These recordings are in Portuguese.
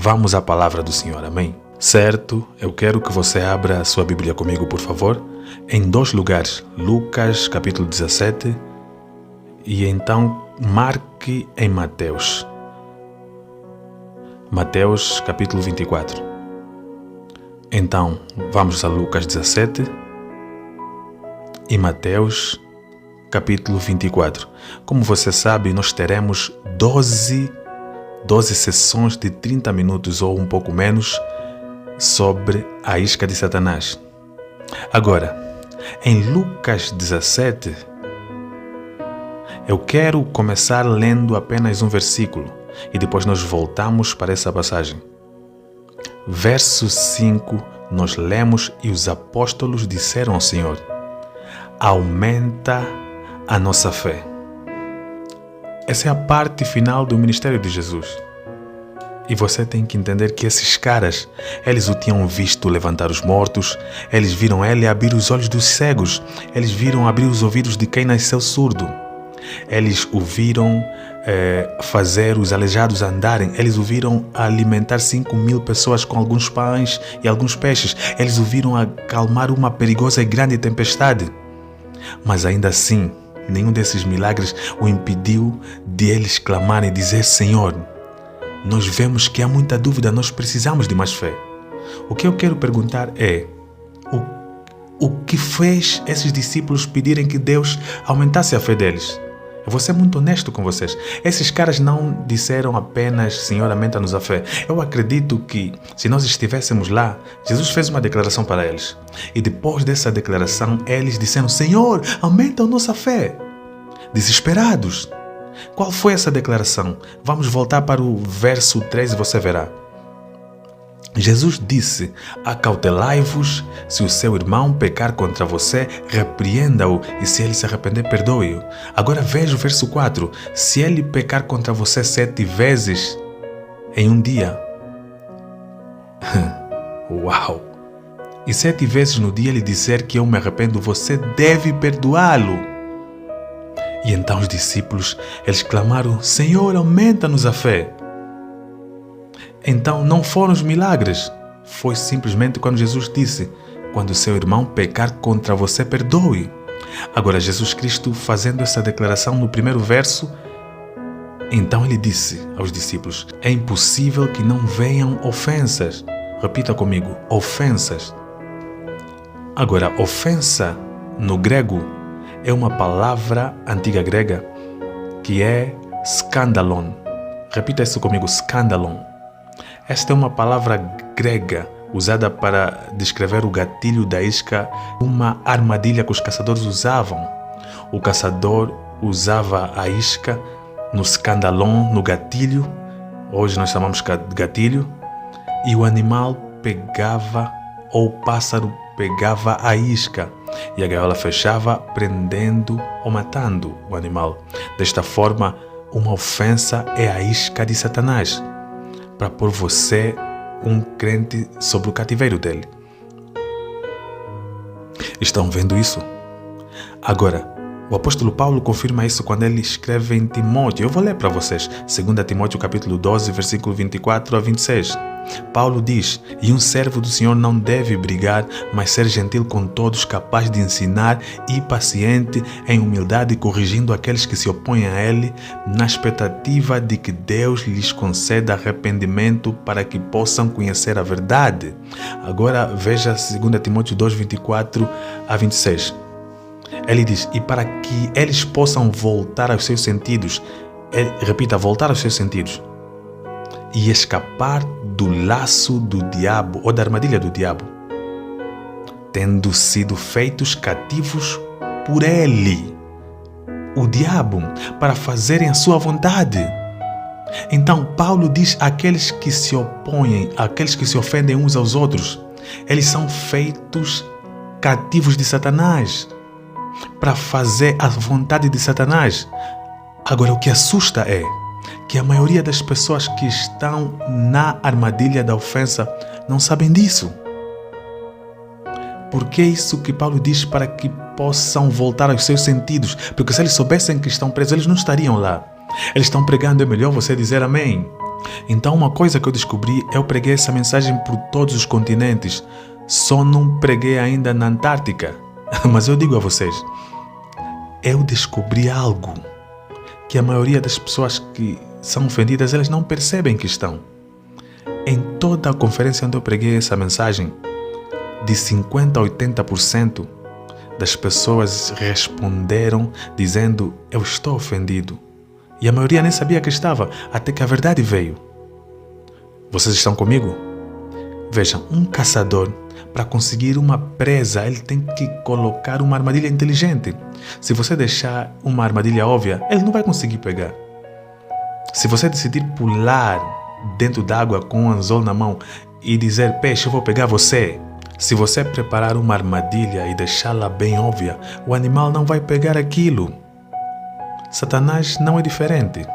Vamos à palavra do Senhor, amém? Certo, eu quero que você abra a sua Bíblia comigo, por favor, em 2 lugares, Lucas capítulo 17 e então marque em Mateus. Mateus capítulo 24. Então, vamos a Lucas 17 e Mateus capítulo 24. Como você sabe, nós teremos 12 sessões de 30 minutos ou um pouco menos sobre a isca de Satanás. Agora, em Lucas 17, eu quero começar lendo apenas um versículo e depois nós voltamos para essa passagem. Verso 5, nós lemos: e os apóstolos disseram ao Senhor: aumenta a nossa fé. Essa é a parte final do ministério de Jesus. E você tem que entender que esses caras, eles o tinham visto levantar os mortos, eles viram ele abrir os olhos dos cegos, eles viram abrir os ouvidos de quem nasceu surdo, eles o viram fazer os aleijados andarem, eles o viram alimentar 5.000 pessoas com alguns pães e alguns peixes, eles o viram acalmar uma perigosa e grande tempestade. Mas ainda assim, nenhum desses milagres o impediu de eles clamarem e dizer: Senhor, nós vemos que há muita dúvida, nós precisamos de mais fé. O que eu quero perguntar é: o que fez esses discípulos pedirem que Deus aumentasse a fé deles? Eu vou ser muito honesto com vocês. Esses caras não disseram apenas: Senhor, aumenta-nos a fé. Eu acredito que, se nós estivéssemos lá, Jesus fez uma declaração para eles. E depois dessa declaração, eles disseram: Senhor, aumenta a nossa fé. Desesperados. Qual foi essa declaração? Vamos voltar para o verso 3 e você verá. Jesus disse: acautelai-vos, se o seu irmão pecar contra você, repreenda-o, e se ele se arrepender, perdoe-o. Agora veja o verso 4. Se ele pecar contra você 7 vezes em um dia. Uau! E 7 vezes no dia ele disser que eu me arrependo, você deve perdoá-lo. E então os discípulos, eles clamaram: Senhor, aumenta-nos a fé. Então não foram os milagres, foi simplesmente quando Jesus disse: quando o seu irmão pecar contra você, perdoe. Agora Jesus Cristo, fazendo essa declaração no primeiro verso, então ele disse aos discípulos: é impossível que não venham ofensas. Repita comigo: ofensas. Agora, ofensa no grego é uma palavra antiga grega que é skandalon. Repita isso comigo: skandalon. Esta é uma palavra grega usada para descrever o gatilho da isca, uma armadilha que os caçadores usavam. O caçador usava a isca no skandalon, no gatilho, hoje nós chamamos de gatilho, e o animal pegava, ou o pássaro pegava a isca, e a gaiola fechava, prendendo ou matando o animal. Desta forma, uma ofensa é a isca de Satanás, para pôr você, um crente, sobre o cativeiro dele. Estão vendo isso? Agora, o apóstolo Paulo confirma isso quando ele escreve em Timóteo. Eu vou ler para vocês, 2 Timóteo capítulo 12, versículo 24 a 26. Paulo diz: e um servo do Senhor não deve brigar, mas ser gentil com todos, capaz de ensinar e paciente em humildade, corrigindo aqueles que se opõem a ele, na expectativa de que Deus lhes conceda arrependimento para que possam conhecer a verdade. Agora veja 2 Timóteo 2, 24 a 26. Ele diz: e para que eles possam voltar aos seus sentidos, repita, voltar aos seus sentidos, e escapar do laço do diabo, ou da armadilha do diabo, tendo sido feitos cativos por ele, o diabo, para fazerem a sua vontade. Então Paulo diz: aqueles que se opõem, aqueles que se ofendem uns aos outros, eles são feitos cativos de Satanás, para fazer a vontade de Satanás. Agora, o que assusta é que a maioria das pessoas que estão na armadilha da ofensa não sabem disso. Por que isso que Paulo diz? Para que possam voltar aos seus sentidos. Porque se eles soubessem que estão presos, eles não estariam lá. Eles estão pregando: é melhor você dizer amém. Então uma coisa que eu descobri, eu preguei essa mensagem por todos os continentes, só não preguei ainda na Antártica. Mas eu digo a vocês, eu descobri algo que a maioria das pessoas que são ofendidas, elas não percebem que estão. Em toda a conferência onde eu preguei essa mensagem, de 50% a 80% das pessoas responderam dizendo: eu estou ofendido. E a maioria nem sabia que estava, até que a verdade veio. Vocês estão comigo? Vejam, um caçador, para conseguir uma presa, ele tem que colocar uma armadilha inteligente. Se você deixar uma armadilha óbvia, ele não vai conseguir pegar. Se você decidir pular dentro d'água com um anzol na mão e dizer: peixe, eu vou pegar você. Se você preparar uma armadilha e deixá-la bem óbvia, o animal não vai pegar aquilo. Satanás não é diferente.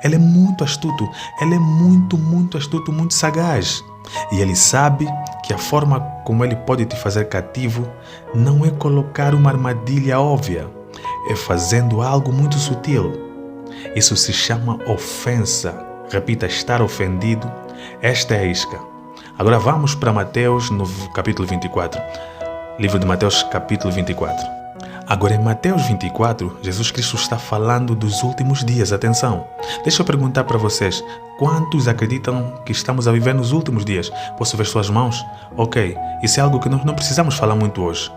Ele é muito astuto, ele é muito astuto, muito sagaz. E ele sabe que a forma como ele pode te fazer cativo não é colocar uma armadilha óbvia, é fazendo algo muito sutil. Isso se chama ofensa. Repita, estar ofendido. Esta é a isca. Agora vamos para Mateus no capítulo 24. Livro de Mateus, capítulo 24. Agora em Mateus 24, Jesus Cristo está falando dos últimos dias. Atenção, deixa eu perguntar para vocês, quantos acreditam que estamos a viver nos últimos dias? Posso ver suas mãos? Ok, isso é algo que nós não precisamos falar muito hoje.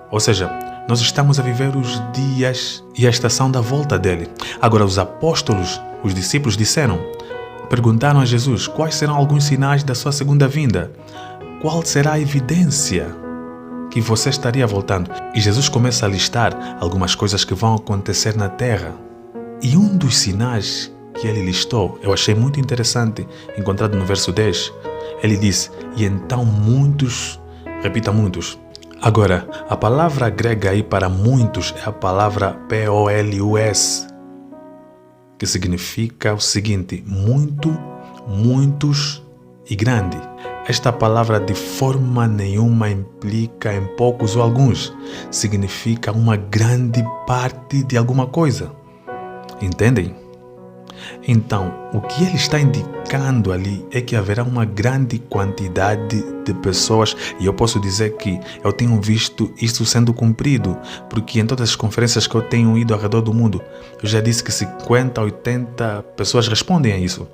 Ou seja, nós estamos a viver os dias e a estação da volta dele. Agora os apóstolos, os discípulos perguntaram a Jesus quais serão alguns sinais da sua segunda vinda. Qual será a evidência que você estaria voltando? E Jesus começa a listar algumas coisas que vão acontecer na terra. E um dos sinais que ele listou, eu achei muito interessante, encontrado no verso 10. Ele diz: e então muitos, repita, muitos. Agora, a palavra grega aí para muitos é a palavra P-O-L-U-S, que significa o seguinte: muito, muitos e grande. Esta palavra de forma nenhuma implica em poucos ou alguns. Significa uma grande parte de alguma coisa. Entendem? Então, o que ele está indicando ali é que haverá uma grande quantidade de pessoas, e eu posso dizer que eu tenho visto isso sendo cumprido, porque em todas as conferências que eu tenho ido ao redor do mundo, eu já disse que 50, 80 pessoas respondem a isso.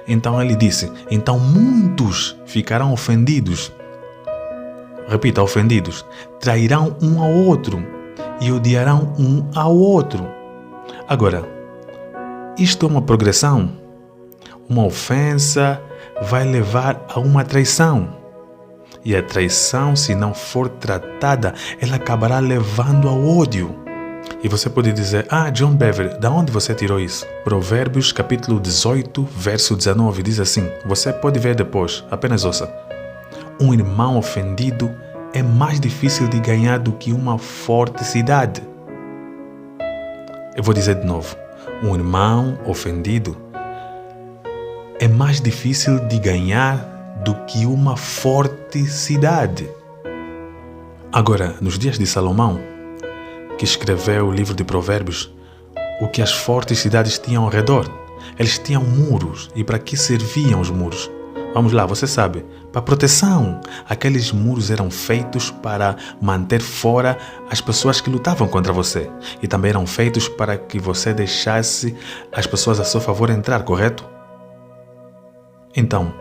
Então ele disse: então muitos ficarão ofendidos. Repita, ofendidos. Trairão um ao outro e odiarão um ao outro. Agora, isto é uma progressão. Uma ofensa vai levar a uma traição. E a traição, se não for tratada, ela acabará levando ao ódio. E você pode dizer: John Bever, da onde você tirou isso? Provérbios capítulo 18, verso 19 diz assim, você pode ver depois, apenas ouça: um irmão ofendido é mais difícil de ganhar do que uma forte cidade. Eu vou dizer de novo: um irmão ofendido é mais difícil de ganhar do que uma forte cidade. Agora, nos dias de Salomão, que escreveu o livro de Provérbios, o que as fortes cidades tinham ao redor? Eles tinham muros. E para que serviam os muros? Vamos lá, você sabe, para proteção. Aqueles muros eram feitos para manter fora as pessoas que lutavam contra você. E também eram feitos para que você deixasse as pessoas a seu favor entrar, correto? Então,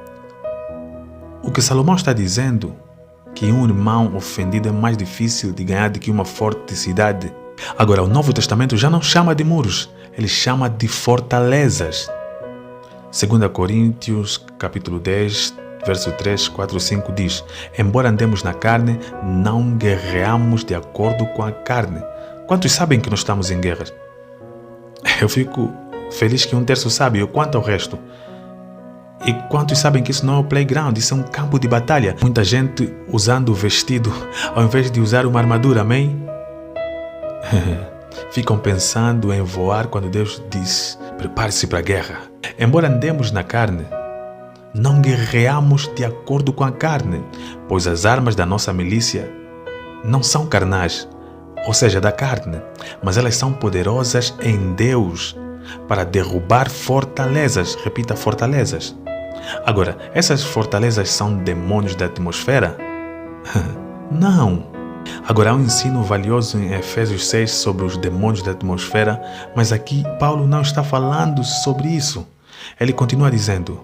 o que Salomão está dizendo, que um irmão ofendido é mais difícil de ganhar do que uma forte cidade. Agora, o Novo Testamento já não chama de muros, ele chama de fortalezas. 2 Coríntios, capítulo 10, verso 3, 4, 5 diz: embora andemos na carne, não guerreamos de acordo com a carne. Quantos sabem que nós estamos em guerras? Eu fico feliz que 1/3 sabe, e quanto ao resto? E quantos sabem que isso não é um playground, isso é um campo de batalha? Muita gente usando o vestido ao invés de usar uma armadura, amém? Ficam pensando em voar quando Deus diz: prepare-se para a guerra. Embora andemos na carne, não guerreamos de acordo com a carne, pois as armas da nossa milícia não são carnais, ou seja, da carne, mas elas são poderosas em Deus para derrubar fortalezas. Repita, fortalezas. Agora, essas fortalezas são demônios da atmosfera? Não. Agora, há um ensino valioso em Efésios 6 sobre os demônios da atmosfera, mas aqui Paulo não está falando sobre isso. Ele continua dizendo,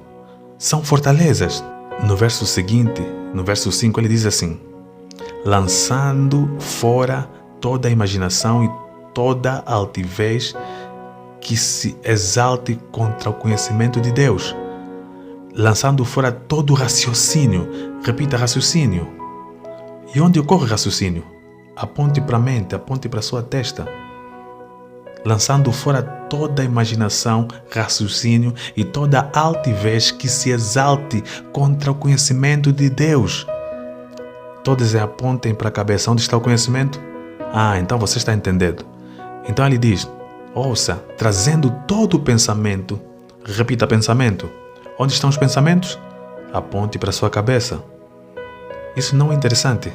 são fortalezas. No verso seguinte, no verso 5, ele diz assim, lançando fora toda a imaginação e toda a altivez que se exalte contra o conhecimento de Deus. Lançando fora todo o raciocínio. Repita, raciocínio. E onde ocorre raciocínio? Aponte para a mente, aponte para a sua testa. Lançando fora toda a imaginação, raciocínio e toda a altivez que se exalte contra o conhecimento de Deus. Todos apontem para a cabeça. Onde está o conhecimento? Então você está entendendo. Então ele diz, ouça, trazendo todo o pensamento. Repita, pensamento. Onde estão os pensamentos? Aponte para a sua cabeça. Isso não é interessante?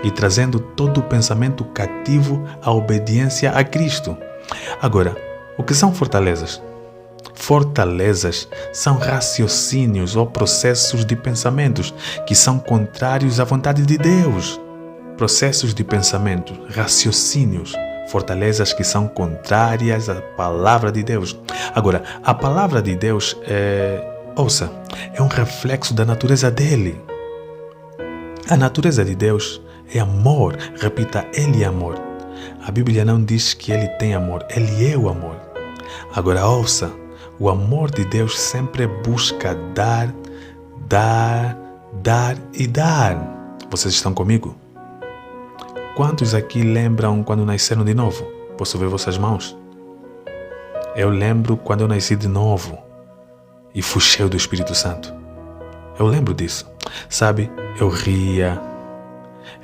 E trazendo todo o pensamento cativo à obediência a Cristo. Agora, o que são fortalezas? Fortalezas são raciocínios ou processos de pensamentos que são contrários à vontade de Deus. Processos de pensamento, raciocínios, fortalezas que são contrárias à palavra de Deus. Agora, a palavra de Deus é um reflexo da natureza dele. A natureza de Deus é amor. Repita, ele é amor. A Bíblia não diz que ele tem amor, ele é o amor. Agora ouça, o amor de Deus sempre busca dar e dar. Vocês estão comigo? Quantos aqui lembram quando nasceram de novo? Posso ver vossas mãos? Eu lembro quando eu nasci de novo e fui cheio do Espírito Santo. Eu lembro disso. Sabe, eu ria,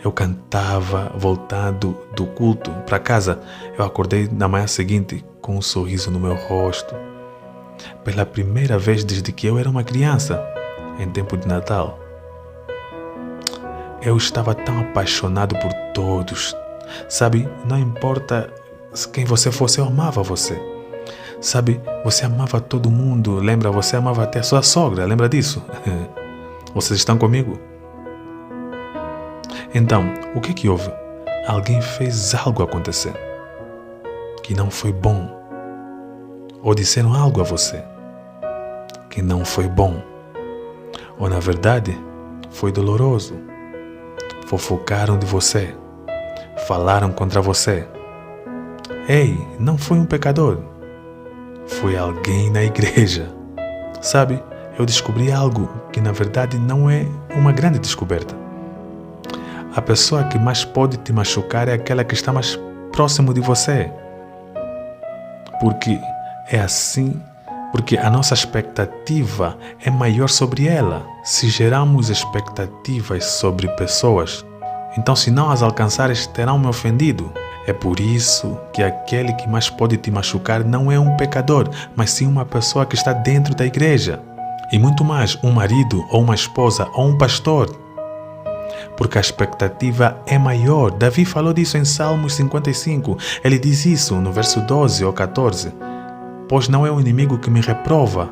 eu cantava, voltando do culto para casa. Eu acordei na manhã seguinte com um sorriso no meu rosto. Pela primeira vez desde que eu era uma criança, em tempo de Natal. Eu estava tão apaixonado por todos. Sabe, não importa quem você fosse, eu amava você. Sabe, você amava todo mundo. Lembra, você amava até a sua sogra. Lembra disso? Vocês estão comigo? Então, o que houve? Alguém fez algo acontecer que não foi bom. Ou disseram algo a você que não foi bom. Ou na verdade, foi doloroso. Fofocaram de você. Falaram contra você. Ei, não foi um pecador. Foi alguém na igreja. Sabe, eu descobri algo que na verdade não é uma grande descoberta. A pessoa que mais pode te machucar é aquela que está mais próximo de você. Porque é assim, porque a nossa expectativa é maior sobre ela. Se geramos expectativas sobre pessoas, então se não as alcançares, terão me ofendido. É por isso que aquele que mais pode te machucar não é um pecador, mas sim uma pessoa que está dentro da igreja. E muito mais, um marido, ou uma esposa, ou um pastor. Porque a expectativa é maior. Davi falou disso em Salmos 55. Ele diz isso no verso 12 ou 14. Pois não é o inimigo que me reprova.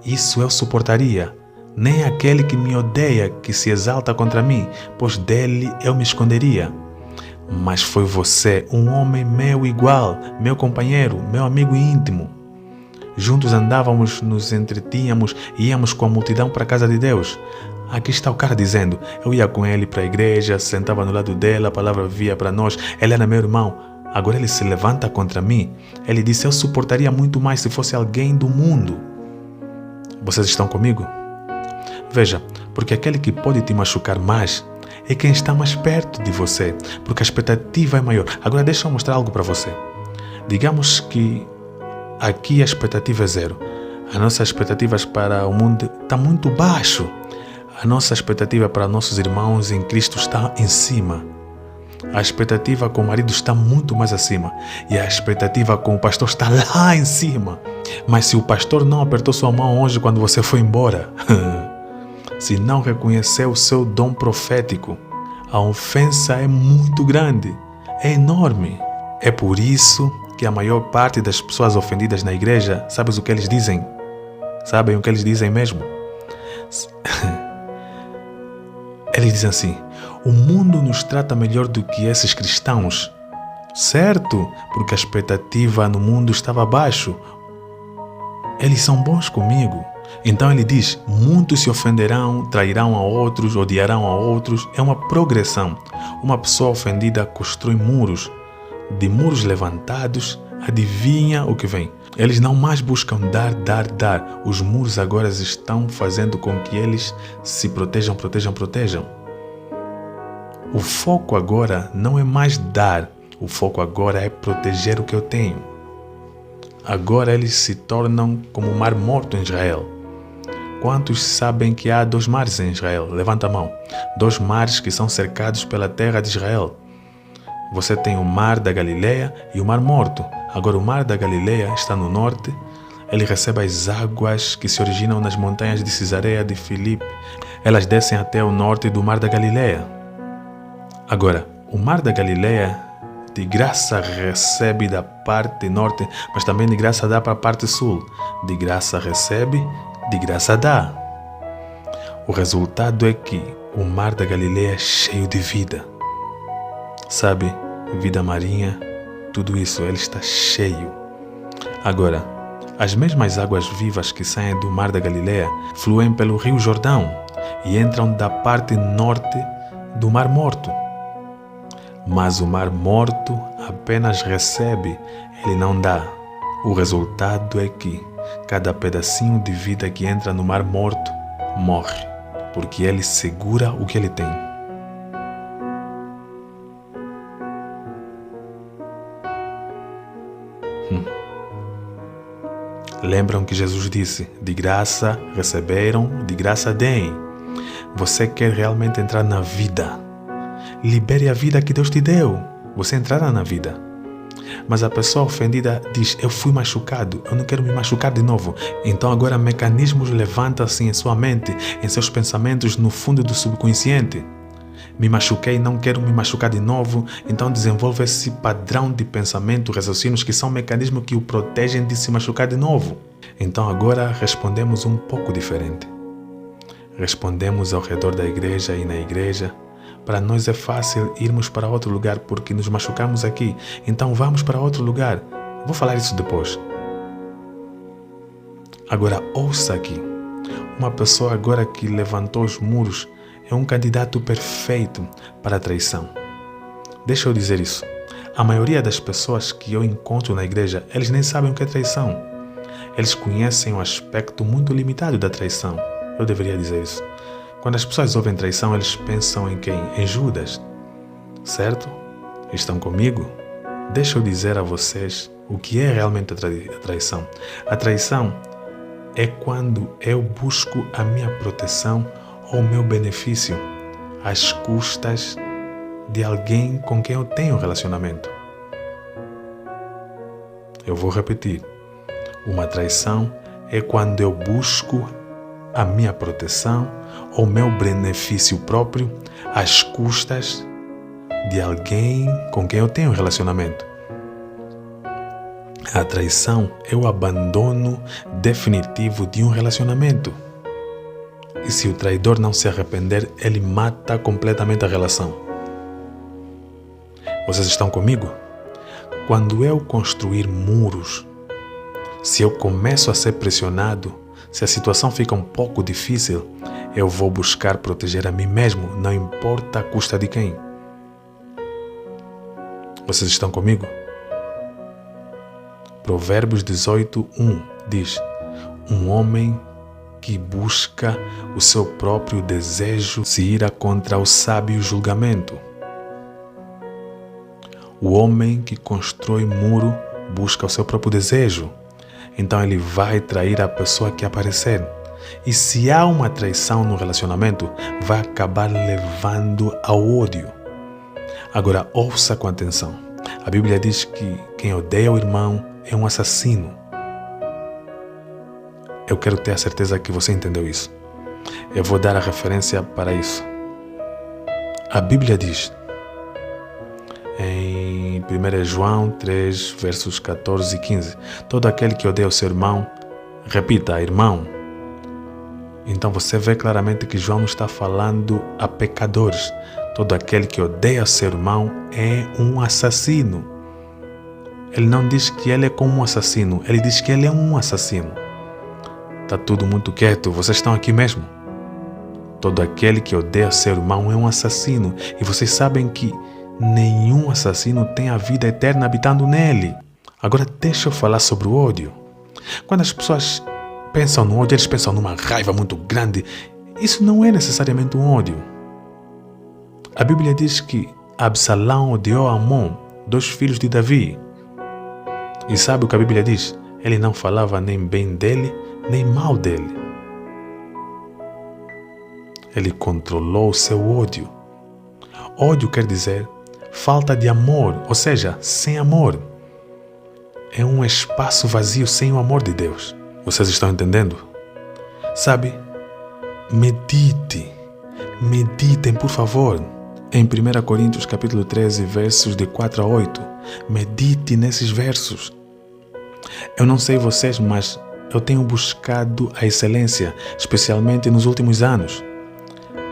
Isso eu suportaria. Nem aquele que me odeia, que se exalta contra mim, pois dele eu me esconderia. Mas foi você, um homem meu igual, meu companheiro, meu amigo íntimo. Juntos andávamos, nos entretínhamos e íamos com a multidão para a casa de Deus. Aqui está o cara dizendo, eu ia com ele para a igreja, sentava no lado dele, a palavra via para nós, ele era meu irmão. Agora ele se levanta contra mim. Ele disse, eu suportaria muito mais se fosse alguém do mundo. Vocês estão comigo? Veja, porque aquele que pode te machucar mais é quem está mais perto de você, porque a expectativa é maior. Agora deixa eu mostrar algo para você. Digamos que aqui a expectativa é zero. As nossas expectativas para o mundo está muito baixo. A nossa expectativa para nossos irmãos em Cristo está em cima. A expectativa com o marido está muito mais acima. E a expectativa com o pastor está lá em cima. Mas se o pastor não apertou sua mão hoje quando você foi embora, se não reconheceu o seu dom profético, a ofensa é muito grande, é enorme. É por isso que a maior parte das pessoas ofendidas na igreja, sabes o que eles dizem? Sabem o que eles dizem mesmo? Eles dizem assim: o mundo nos trata melhor do que esses cristãos. Certo, porque a expectativa no mundo estava abaixo. Eles são bons comigo. Então ele diz: muitos se ofenderão, trairão a outros, odiarão a outros. É uma progressão. Uma pessoa ofendida constrói muros. De muros levantados, adivinha o que vem? Eles não mais buscam dar. Os muros agora estão fazendo com que eles se protejam. O foco agora não é mais dar. O foco agora é proteger o que eu tenho. Agora eles se tornam como o Mar Morto em Israel. Quantos sabem que há 2 mares em Israel? Levanta a mão. 2 mares que são cercados pela terra de Israel. Você tem o Mar da Galileia e o Mar Morto. Agora o Mar da Galileia está no norte. Ele recebe as águas que se originam nas montanhas de Cesareia de Filipe. Elas descem até o norte do Mar da Galileia. Agora, o Mar da Galileia de graça recebe da parte norte, mas também de graça dá para a parte sul. De graça recebe, de graça dá. O resultado é que o Mar da Galileia é cheio de vida. Sabe, vida marinha, tudo isso, ele está cheio. Agora, as mesmas águas vivas que saem do Mar da Galileia fluem pelo Rio Jordão e entram da parte norte do Mar Morto. Mas o Mar Morto apenas recebe, ele não dá. O resultado é que cada pedacinho de vida que entra no Mar Morto morre, porque ele segura o que ele tem. Lembram que Jesus disse: de graça receberam, de graça deem. Você quer realmente entrar na vida? Libere a vida que Deus te deu. Você entrará na vida. Mas a pessoa ofendida diz: eu fui machucado, eu não quero me machucar de novo. Então agora mecanismos levantam-se em sua mente, em seus pensamentos, no fundo do subconsciente. Me machuquei, não quero me machucar de novo. Então desenvolve esse padrão de pensamento, raciocínios que são mecanismos que o protegem de se machucar de novo. Então agora respondemos um pouco diferente. Respondemos ao redor da igreja e na igreja. Para nós é fácil irmos para outro lugar porque nos machucamos aqui. Então vamos para outro lugar. Vou falar isso depois. Agora ouça aqui. Uma pessoa agora que levantou os muros é um candidato perfeito para a traição. Deixa eu dizer isso. A maioria das pessoas que eu encontro na igreja, eles nem sabem o que é traição. Eles conhecem um aspecto muito limitado da traição. Eu deveria dizer isso. Quando as pessoas ouvem traição, eles pensam em quem? Em Judas. Certo? Estão comigo? Deixa eu dizer a vocês o que é realmente a traição. A traição é quando eu busco a minha proteção ou o meu benefício às custas de alguém com quem eu tenho relacionamento. Eu vou repetir. Uma traição é quando eu busco a minha proteção ou meu benefício próprio às custas de alguém com quem eu tenho relacionamento. A traição é o abandono definitivo de um relacionamento. E se o traidor não se arrepender, ele mata completamente a relação. Vocês estão comigo? Quando eu construir muros, se eu começo a ser pressionado, se a situação fica um pouco difícil, eu vou buscar proteger a mim mesmo, não importa a custa de quem. Vocês estão comigo? Provérbios 18:1 diz: um homem que busca o seu próprio desejo se ira contra o sábio julgamento. O homem que constrói muro busca o seu próprio desejo. Então ele vai trair a pessoa que aparecer. E se há uma traição no relacionamento, vai acabar levando ao ódio. Agora ouça com atenção. A Bíblia diz que quem odeia o irmão é um assassino. Eu quero ter a certeza que você entendeu isso. Eu vou dar a referência para isso. A Bíblia diz: em 1 João 3, versos 14 e 15. Todo aquele que odeia o seu irmão, repita, irmão. Então você vê claramente que João não está falando a pecadores. Todo aquele que odeia o seu irmão é um assassino. Ele não diz que ele é como um assassino, ele diz que ele é um assassino. Está tudo muito quieto, vocês estão aqui mesmo? Todo aquele que odeia seu irmão é um assassino. E vocês sabem que nenhum assassino tem a vida eterna habitando nele. Agora deixa eu falar sobre o ódio. Quando as pessoas pensam no ódio, eles pensam numa raiva muito grande. Isso não é necessariamente um ódio. A Bíblia diz que Absalão odiou Amon, 2 filhos de Davi. E sabe o que a Bíblia diz? Ele não falava nem bem dele, nem mal dele. Ele controlou o seu ódio. Ódio quer dizer falta de amor, ou seja, sem amor. É um espaço vazio sem o amor de Deus. Vocês estão entendendo? Sabe? Meditem, por favor. Em 1 Coríntios capítulo 13, versos de 4 a 8. Medite nesses versos. Eu não sei vocês, mas eu tenho buscado a excelência, especialmente nos últimos anos.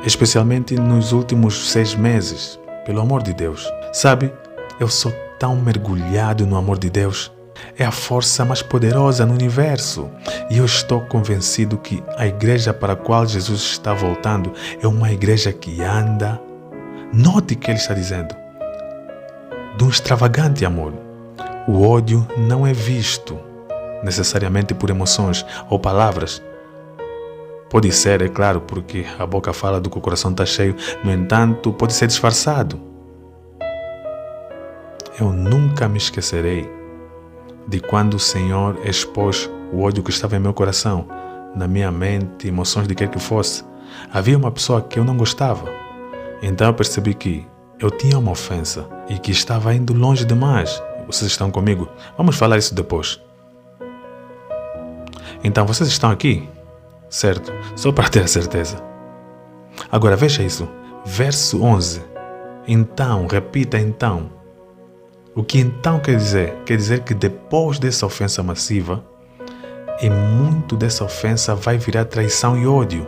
Especialmente nos últimos 6 meses, pelo amor de Deus. Sabe, eu sou tão mergulhado no amor de Deus. É a força mais poderosa no universo. E eu estou convencido que a igreja para a qual Jesus está voltando é uma igreja que anda. Note o que ele está dizendo. De um extravagante amor. O ódio não é visto necessariamente por emoções ou palavras. Pode ser, é claro, porque a boca fala do que o coração está cheio. No entanto, pode ser disfarçado. Eu nunca me esquecerei de quando o Senhor expôs o ódio que estava em meu coração, na minha mente, emoções de quer que fosse. Havia uma pessoa que eu não gostava. Então eu percebi que eu tinha uma ofensa e que estava indo longe demais. Vocês estão comigo? Vamos falar isso depois. Então, vocês estão aqui? Certo? Só para ter a certeza. Agora veja isso. Verso 11. Então, repita então. O que então quer dizer? Quer dizer que depois dessa ofensa massiva, e muito dessa ofensa vai virar traição e ódio.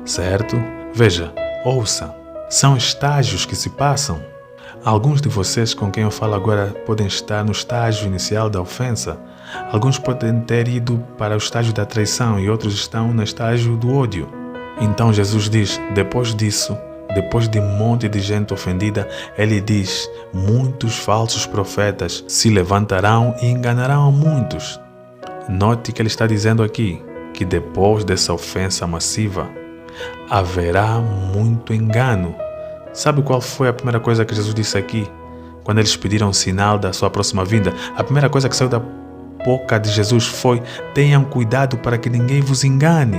Certo? Veja, ouça. São estágios que se passam. Alguns de vocês com quem eu falo agora podem estar no estágio inicial da ofensa. Alguns podem ter ido para o estágio da traição e outros estão no estágio do ódio. Então Jesus diz, depois disso, depois de um monte de gente ofendida, ele diz, muitos falsos profetas se levantarão e enganarão a muitos. Note que ele está dizendo aqui, que depois dessa ofensa massiva, haverá muito engano. Sabe qual foi a primeira coisa que Jesus disse aqui? Quando eles pediram um sinal da sua próxima vinda, a primeira coisa que saiu da boca de Jesus foi: tenham cuidado para que ninguém vos engane.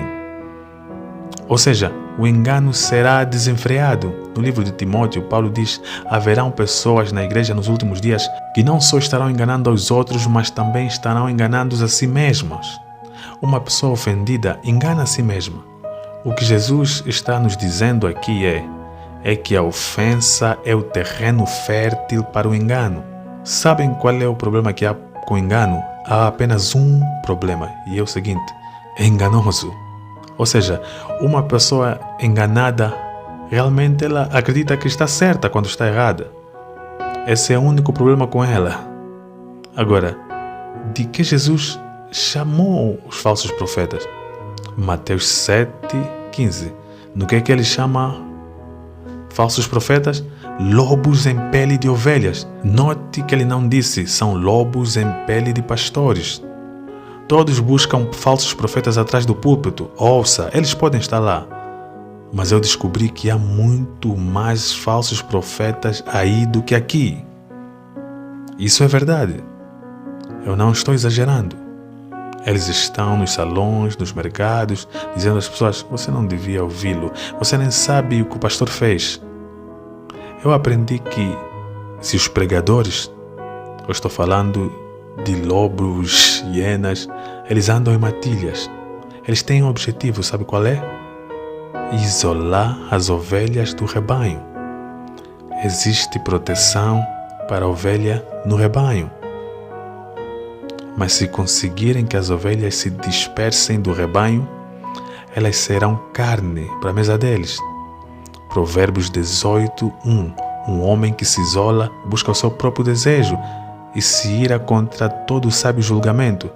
Ou seja, o engano será desenfreado. No livro de Timóteo, Paulo diz: haverão pessoas na igreja nos últimos dias que não só estarão enganando aos outros, mas também estarão enganando a si mesmas. Uma pessoa ofendida engana a si mesma. O que Jesus está nos dizendo aqui é que a ofensa é o terreno fértil para o engano. Sabem qual é o problema que há com o engano? Há apenas um problema, e é o seguinte: é enganoso. Ou seja, uma pessoa enganada, realmente ela acredita que está certa quando está errada. Esse é o único problema com ela. Agora, de que Jesus chamou os falsos profetas? Mateus 7:15. No que ele chama falsos profetas? Lobos em pele de ovelhas. Note que ele não disse são lobos em pele de pastores. Todos buscam falsos profetas atrás do púlpito. Ouça, eles podem estar lá. Mas eu descobri que há muito mais falsos profetas aí do que aqui. Isso é verdade. Eu não estou exagerando. Eles estão nos salões, nos mercados, dizendo às pessoas: você não devia ouvi-lo, você nem sabe o que o pastor fez. Eu aprendi que se os pregadores, eu estou falando de lobos, hienas, eles andam em matilhas. Eles têm um objetivo, sabe qual é? Isolar as ovelhas do rebanho. Existe proteção para a ovelha no rebanho. Mas se conseguirem que as ovelhas se dispersem do rebanho, elas serão carne para a mesa deles. Provérbios 18:1. Um homem que se isola busca o seu próprio desejo e se ira contra todo o sábio julgamento.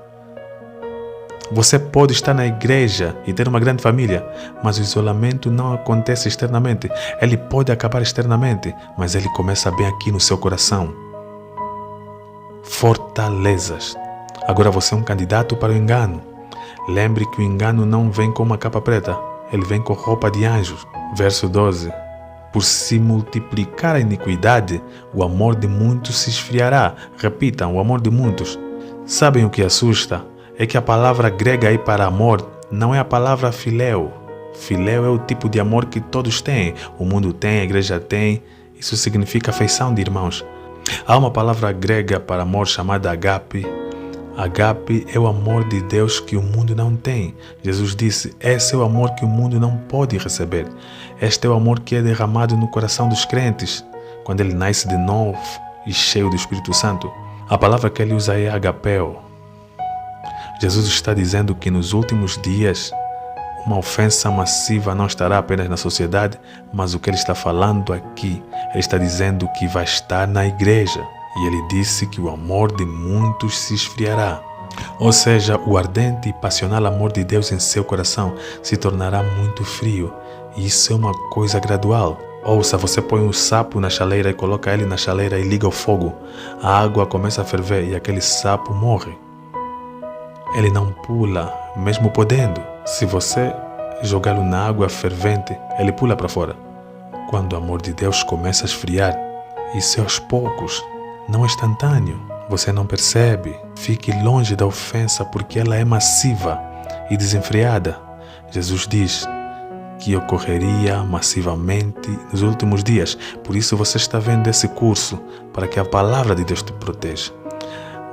Você pode estar na igreja e ter uma grande família, mas o isolamento não acontece externamente. Ele pode acabar externamente, mas ele começa bem aqui no seu coração. Fortalezas. Agora você é um candidato para o engano. Lembre que o engano não vem com uma capa preta, ele vem com roupa de anjos. Verso 12. Por se multiplicar a iniquidade, o amor de muitos se esfriará. Repitam, o amor de muitos. Sabem o que assusta? É que a palavra grega aí para amor não é a palavra filéu. Filéu é o tipo de amor que todos têm. O mundo tem, a igreja tem. Isso significa afeição de irmãos. Há uma palavra grega para amor chamada agape. Agape é o amor de Deus que o mundo não tem. Jesus disse, esse é o amor que o mundo não pode receber. Este é o amor que é derramado no coração dos crentes, quando ele nasce de novo e cheio do Espírito Santo. A palavra que ele usa é agapeo. Jesus está dizendo que nos últimos dias, uma ofensa massiva não estará apenas na sociedade, mas o que ele está falando aqui, ele está dizendo que vai estar na igreja. E ele disse que o amor de muitos se esfriará. Ou seja, o ardente e passional amor de Deus em seu coração se tornará muito frio. E isso é uma coisa gradual. Ouça, você põe um sapo na chaleira e coloca ele na chaleira e liga o fogo. A água começa a ferver e aquele sapo morre. Ele não pula, mesmo podendo. Se você jogá-lo na água fervente, ele pula para fora. Quando o amor de Deus começa a esfriar, isso é aos poucos, não é instantâneo. Você não percebe. Fique longe da ofensa porque ela é massiva e desenfreada. Jesus diz que ocorreria massivamente nos últimos dias. Por isso você está vendo esse curso, para que a palavra de Deus te proteja.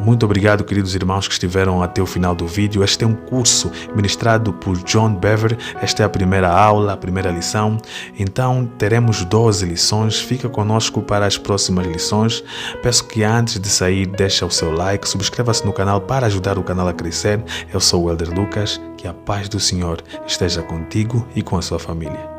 Muito obrigado, queridos irmãos que estiveram até o final do vídeo. Este é um curso ministrado por John Bevere. Esta é a primeira aula, a primeira lição. Então, teremos 12 lições. Fica conosco para as próximas lições. Peço que antes de sair, deixe o seu like, subscreva-se no canal para ajudar o canal a crescer. Eu sou o Elder Lucas. Que a paz do Senhor esteja contigo e com a sua família.